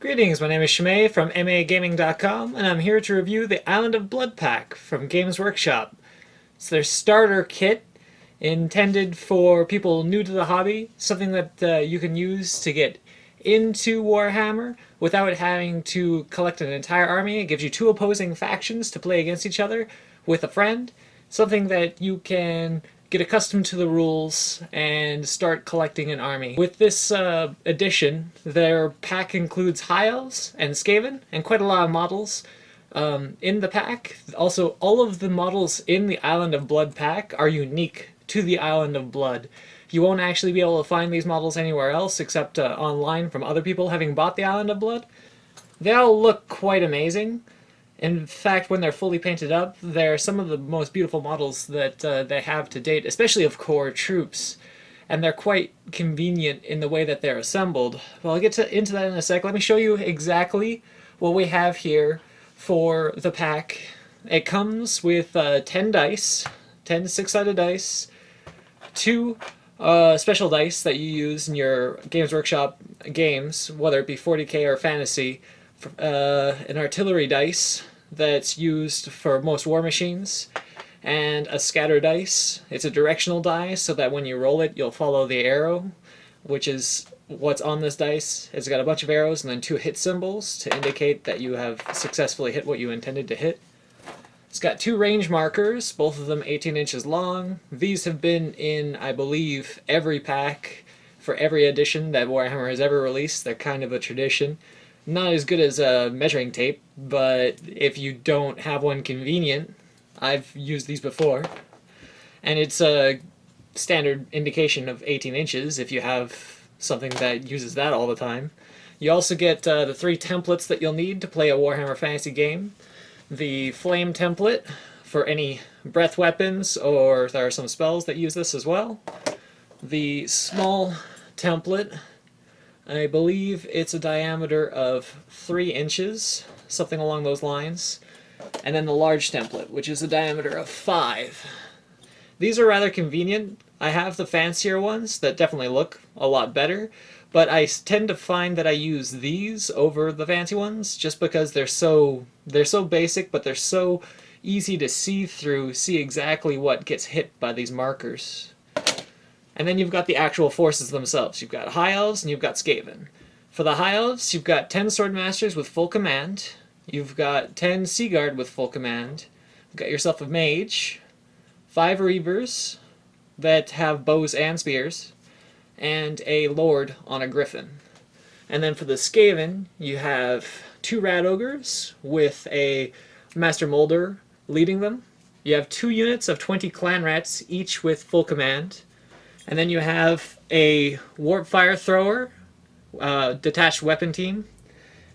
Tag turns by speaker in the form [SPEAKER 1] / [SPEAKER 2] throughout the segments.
[SPEAKER 1] Greetings, my name is Shammeh from MAGaming.com, and I'm here to review the Island of Blood pack from Games Workshop. It's their starter kit, intended for people new to the hobby, something that you can use to get into Warhammer without having to collect an entire army. It gives you two opposing factions to play against each other with a friend, something that you can get accustomed to the rules and start collecting an army. With this edition, their pack includes High Elves and Skaven, and quite a lot of models in the pack. Also, all of the models in the Island of Blood pack are unique to the Island of Blood. You won't actually be able to find these models anywhere else except online from other people having bought the Island of Blood. They all look quite amazing. In fact, when they're fully painted up, they're some of the most beautiful models that they have to date, especially of core troops. And they're quite convenient in the way that they're assembled. Well, I'll get into that in a sec. Let me show you exactly what we have here for the pack. It comes with 10 dice, 10 six-sided dice, 2 special dice that you use in your Games Workshop games, whether it be 40k or fantasy, an artillery dice that's used for most war machines, and a scatter dice. It's a directional die so that when you roll it, you'll follow the arrow, which is what's on this dice. It's got a bunch of arrows and then 2 hit symbols to indicate that you have successfully hit what you intended to hit. It's got 2 range markers, both of them 18 inches long. These have been in, I believe, every pack for every edition that Warhammer has ever released. They're kind of a tradition. Not as good as a measuring tape, but if you don't have one convenient, I've used these before. And it's a standard indication of 18 inches if you have something that uses that all the time. You also get the 3 templates that you'll need to play a Warhammer Fantasy game. The Flame template for any breath weapons, or there are some spells that use this as well. The Small template, I believe it's a diameter of 3 inches, something along those lines. And then the Large template, which is a diameter of 5. These are rather convenient. I have the fancier ones that definitely look a lot better, but I tend to find that I use these over the fancy ones just because they're so basic, but they're so easy to see through, see exactly what gets hit by these markers. And then you've got the actual forces themselves. You've got High Elves and you've got Skaven. For the High Elves, you've got 10 Swordmasters with full command. You've got 10 Seaguard with full command. You've got yourself a Mage, 5 Reavers that have bows and spears, and a Lord on a Griffin. And then for the Skaven, you have 2 Rat Ogres with a Master Molder leading them. You have 2 units of 20 Clan Rats, each with full command. And then you have a Warp Fire Thrower, detached weapon team,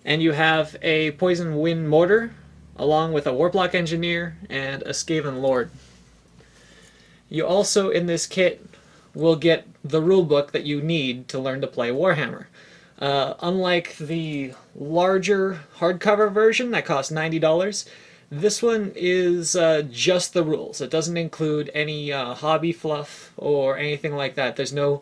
[SPEAKER 1] and you have a Poison Wind Mortar, along with a Warplock Engineer and a Skaven Lord. You also, in this kit, will get the rulebook that you need to learn to play Warhammer. Unlike the larger hardcover version that costs $90, this one is just the rules. It doesn't include any hobby fluff or anything like that. There's no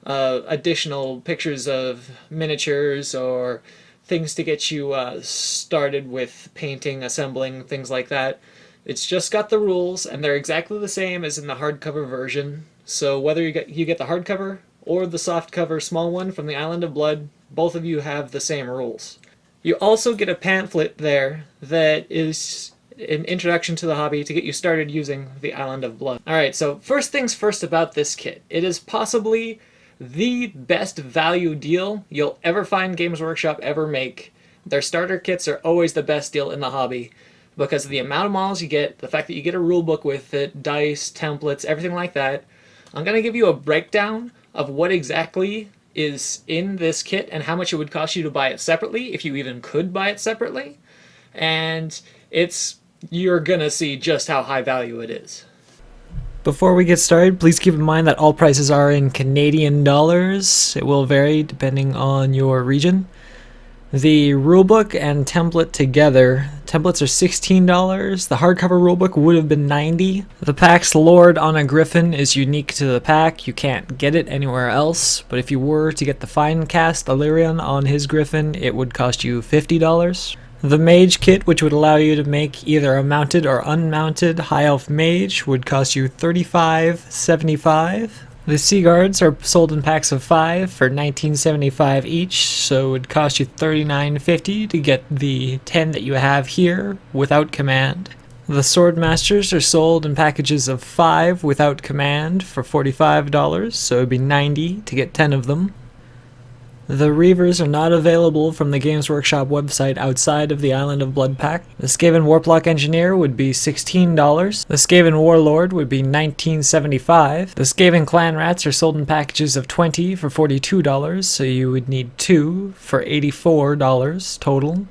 [SPEAKER 1] additional pictures of miniatures or things to get you started with painting, assembling, things like that. It's just got the rules, and they're exactly the same as in the hardcover version. So whether you get the hardcover or the softcover small one from the Island of Blood, both of you have the same rules. You also get a pamphlet there that is an introduction to the hobby to get you started using the Island of Blood. Alright, so first things first about this kit. It is possibly the best value deal you'll ever find Games Workshop ever make. Their starter kits are always the best deal in the hobby because of the amount of models you get, the fact that you get a rulebook with it, dice, templates, everything like that. I'm going to give you a breakdown of what exactly is in this kit and how much it would cost you to buy it separately, if you even could buy it separately. And you're going to see just how high value it is. Before we get started, please keep in mind that all prices are in Canadian dollars. It will vary depending on your region. The rulebook and template together Templates are $16. The hardcover rulebook would have been $90. The pack's Lord on a Griffin is unique to the pack. You can't get it anywhere else, but if you were to get the Finecast Illyrian on his Griffin, it would cost you $50. The Mage Kit, which would allow you to make either a mounted or unmounted High Elf Mage, would cost you $35.75. The Sea Guards are sold in packs of 5 for $19.75 each, so it would cost you $39.50 to get the 10 that you have here without command. The Sword Masters are sold in packages of 5 without command for $45, so it would be $90 to get 10 of them. The Reavers are not available from the Games Workshop website outside of the Island of Blood pack. The Skaven Warplock Engineer would be $16. The Skaven Warlord would be $19.75. The Skaven Clan Rats are sold in packages of 20 for $42, so you would need 2 for $84 total.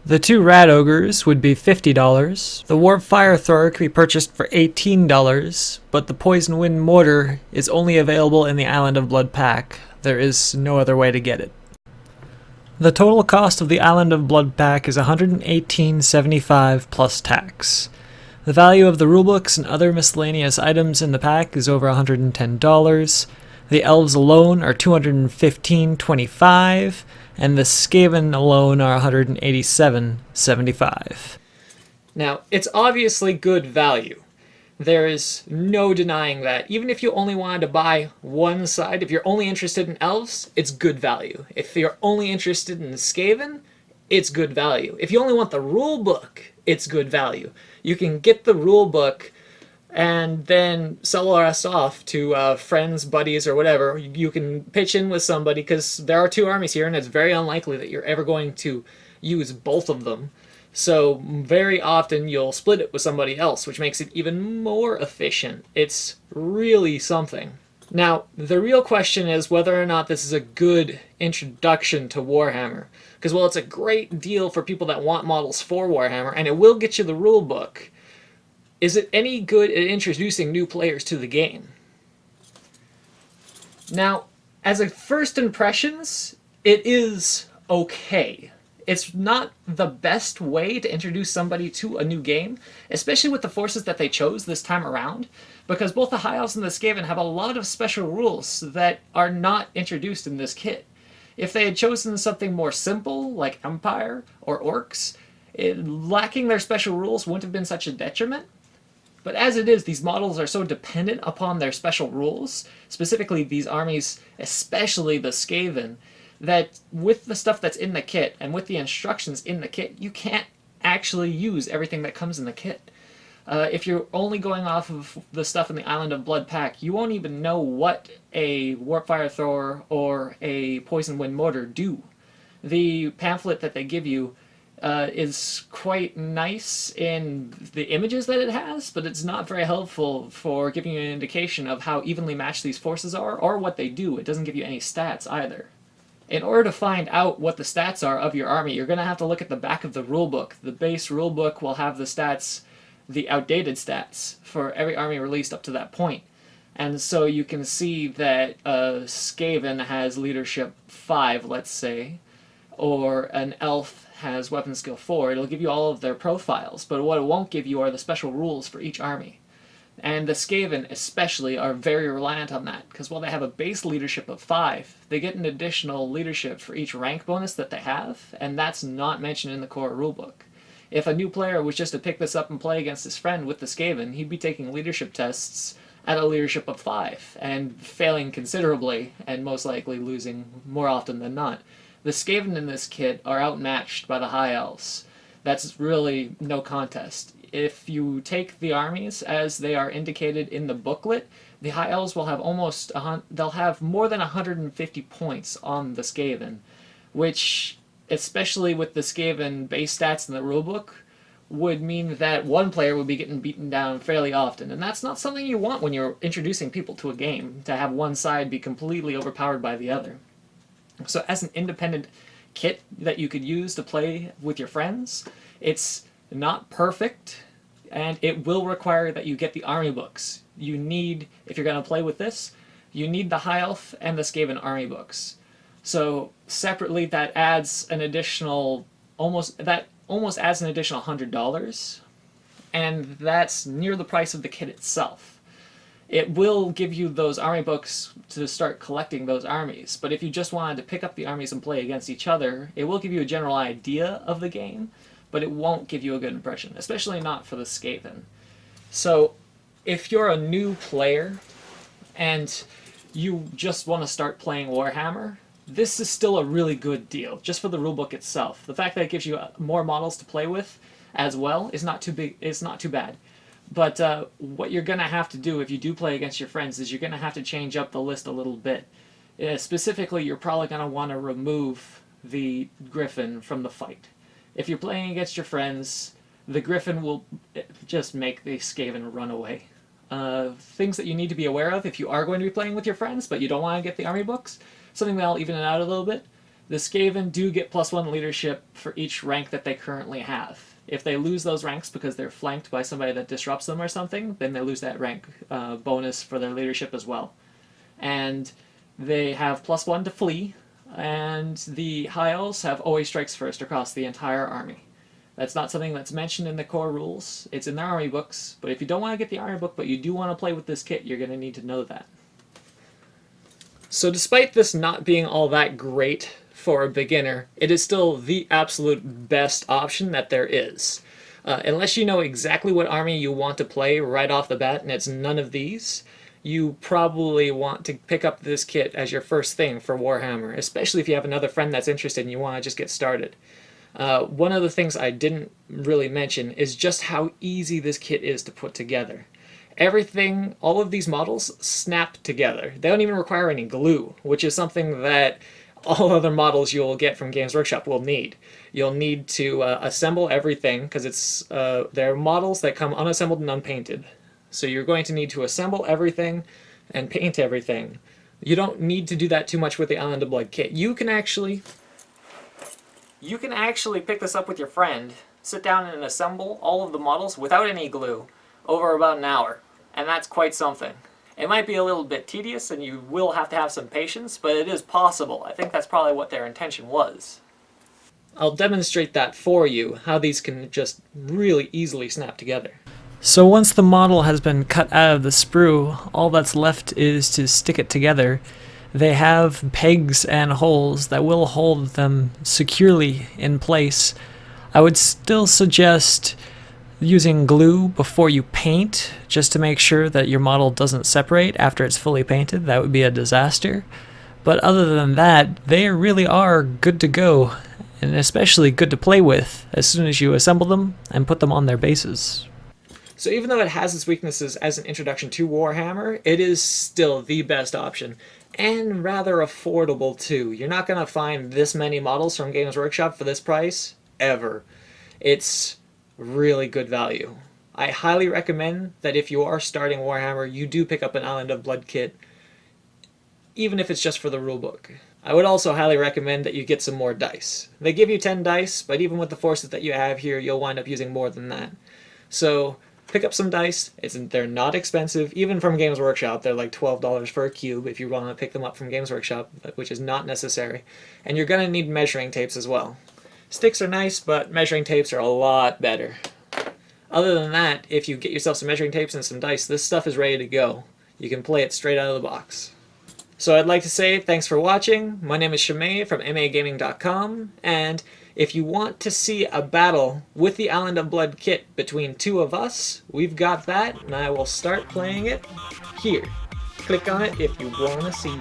[SPEAKER 1] The 2 Rat Ogres would be $50. The Warp Fire Thrower could be purchased for $18, but the Poison Wind Mortar is only available in the Island of Blood pack. There is no other way to get it. The total cost of the Island of Blood pack is $118.75 plus tax. The value of the rulebooks and other miscellaneous items in the pack is over $110. The elves alone are $215.25, and the Skaven alone are $187.75. Now, it's obviously good value. There is no denying that. Even if you only wanted to buy one side, if you're only interested in elves, it's good value. If you're only interested in Skaven, it's good value. If you only want the rule book, it's good value. You can get the rule book and then sell the rest off to friends, buddies, or whatever. You can pitch in with somebody, because there are 2 armies here, and it's very unlikely that you're ever going to use both of them. So very often you'll split it with somebody else, which makes it even more efficient. It's really something. Now, the real question is whether or not this is a good introduction to Warhammer. Because while it's a great deal for people that want models for Warhammer, and it will get you the rule book, is it any good at introducing new players to the game? Now, as a first impressions, it is okay. It's not the best way to introduce somebody to a new game, especially with the forces that they chose this time around, because both the High Elves and the Skaven have a lot of special rules that are not introduced in this kit. If they had chosen something more simple, like Empire or Orcs, lacking their special rules wouldn't have been such a detriment. But as it is, these models are so dependent upon their special rules, specifically these armies, especially the Skaven, that with the stuff that's in the kit and with the instructions in the kit, you can't actually use everything that comes in the kit. If you're only going off of the stuff in the Island of Blood pack, you won't even know what a Warp Fire Thrower or a Poison Wind Mortar do. The pamphlet that they give you is quite nice in the images that it has, but it's not very helpful for giving you an indication of how evenly matched these forces are or what they do. It doesn't give you any stats either. In order to find out what the stats are of your army, you're going to have to look at the back of the rulebook. The base rulebook will have the stats, the outdated stats, for every army released up to that point. And so you can see that Skaven has leadership 5, let's say, or an elf has weapon skill 4. It'll give you all of their profiles, but what it won't give you are the special rules for each army. And the Skaven especially are very reliant on that, because while they have a base leadership of 5, they get an additional leadership for each rank bonus that they have, and that's not mentioned in the core rulebook. If a new player was just to pick this up and play against his friend with the Skaven, he'd be taking leadership tests at a leadership of 5, and failing considerably, and most likely losing more often than not. The Skaven in this kit are outmatched by the High Elves. That's really no contest. If you take the armies as they are indicated in the booklet, the High Elves will have they'll have more than 150 points on the Skaven, which, especially with the Skaven base stats in the rulebook, would mean that one player would be getting beaten down fairly often, and that's not something you want when you're introducing people to a game, to have one side be completely overpowered by the other. So as an independent kit that you could use to play with your friends, it's not perfect, and it will require that you get the army books. You need, if you're going to play with this, you need the High Elf and the Skaven army books. So separately, that adds an additional, that almost adds an additional $100, and that's near the price of the kit itself. It will give you those army books to start collecting those armies, but if you just wanted to pick up the armies and play against each other, it will give you a general idea of the game, but it won't give you a good impression, especially not for the Skaven. So if you're a new player and you just want to start playing Warhammer, this is still a really good deal, just for the rulebook itself. The fact that it gives you more models to play with as well is not too big. It's not too bad. But what you're going to have to do if you do play against your friends is you're going to have to change up the list a little bit. Specifically, you're probably going to want to remove the Griffin from the fight. If you're playing against your friends, the Griffin will just make the Skaven run away. Things that you need to be aware of if you are going to be playing with your friends, but you don't want to get the army books, something that'll even it out a little bit. The Skaven do get +1 leadership for each rank that they currently have. If they lose those ranks because they're flanked by somebody that disrupts them or something, then they lose that rank bonus for their leadership as well. And they have +1 to flee, and the High Elves have always strikes first across the entire army. That's not something that's mentioned in the core rules. It's in their army books, but if you don't want to get the army book but you do want to play with this kit, you're going to need to know that. So despite this not being all that great for a beginner, it is still the absolute best option that there is. Unless you know exactly what army you want to play right off the bat, and it's none of these, you probably want to pick up this kit as your first thing for Warhammer, especially if you have another friend that's interested and you want to just get started. One of the things I didn't really mention is just how easy this kit is to put together. Everything, all of these models snap together. They don't even require any glue, which is something that all other models you'll get from Games Workshop will need. You'll need to assemble everything, because it's they're models that come unassembled and unpainted. So you're going to need to assemble everything and paint everything. You don't need to do that too much with the Island of Blood kit. You can actually pick this up with your friend, sit down and assemble all of the models without any glue over about an hour, and that's quite something. It might be a little bit tedious and you will have to have some patience, but it is possible. I think that's probably what their intention was. I'll demonstrate that for you, how these can just really easily snap together. So once the model has been cut out of the sprue, all that's left is to stick it together. They have pegs and holes that will hold them securely in place. I would still suggest using glue before you paint, just to make sure that your model doesn't separate after it's fully painted. That would be a disaster. But other than that, they really are good to go, and especially good to play with as soon as you assemble them and put them on their bases. So even though it has its weaknesses as an introduction to Warhammer, it is still the best option, and rather affordable too. You're not going to find this many models from Games Workshop for this price, ever. It's really good value. I highly recommend that if you are starting Warhammer, you do pick up an Island of Blood kit, even if it's just for the rulebook. I would also highly recommend that you get some more dice. They give you 10 dice, but even with the forces that you have here, you'll wind up using more than that. So pick up some dice. They're not expensive. Even from Games Workshop, they're like $12 for a cube if you want to pick them up from Games Workshop, which is not necessary. And you're going to need measuring tapes as well. Sticks are nice, but measuring tapes are a lot better. Other than that, if you get yourself some measuring tapes and some dice, this stuff is ready to go. You can play it straight out of the box. So I'd like to say thanks for watching. My name is Shammeh from MAGaming.com, and if you want to see a battle with the Island of Blood kit between two of us, we've got that, and I will start playing it here. Click on it if you want to see.